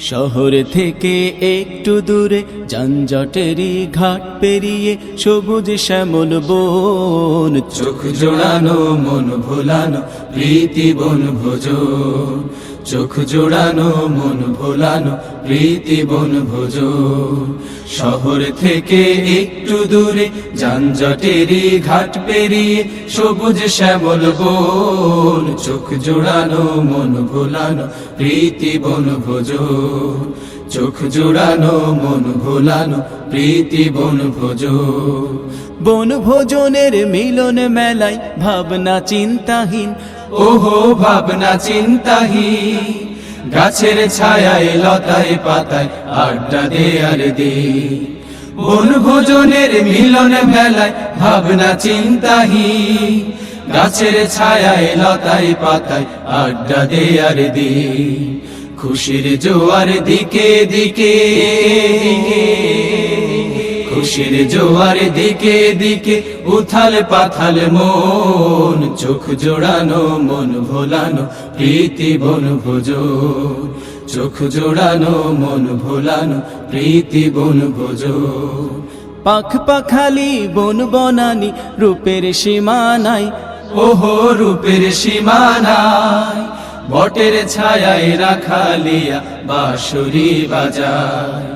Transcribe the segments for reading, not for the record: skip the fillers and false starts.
শহর থেকে একটু দূরে যানজটেরই ঘাট পেরিয়ে সবুজ শ্যামল বন, চোখ জোড়ানো মন ভোলানো প্রীতি বন ভোজন, চোখ জোড়ানো মন ভোলানো প্রীতি বন ভোজন। শহর থেকে একটু দূরে যানজটেরই ঘাট পেরিয়ে সবুজ শ্যামল বন, চোখ জোড়ানো মন ভোলানো প্রীতি বন ভোজন, চোখ জোড়ানো মন ভোলানো প্রীতি বন ভোজন। বনভোজনের মিলন মেলায় ভাবনা চিন্তাহীন, ওহো ভাবনা চিন্তাহীন, গাছের ছায়ায় লতায় পাতায় আড্ডা দেয়ার দিন। বনভোজনের মিলন মেলায় ভাবনা চিন্তাহীন, গাছের ছায়ায় লতায় পাতায় আড্ডা দেয়ার দিন। খুশির জোয়ার দিকে দিকে, খুশির জোয়ার দিকে দিকে উথাল পাথাল মন, চোখ জোড়ানো মন ভোলানো প্রীতি বন ভোজন, চোখ জোড়ানো মন ভোলানো প্রীতি বন ভোজন। পাখ পাখালি বন বনানি রূপের সীমানায়, ওহো রূপের সীমানায়, বটের ছায়ায় রাখালিয়া বাঁশুরি বাজায়।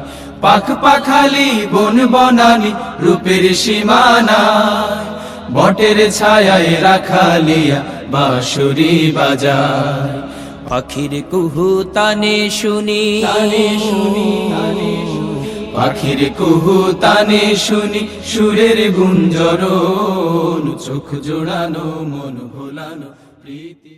পাখ পাখালি বন বনানি রূপের সীমানায়, বটের ছায়ায় রাখালিয়া বাঁশুরি বাজায়। পাখির কুহু তানে শুনি, পাখির কুহু তানে শুনি সুরের গুঞ্জরণ, চোখ জোড়ানো মন ভোলানো প্রীতি।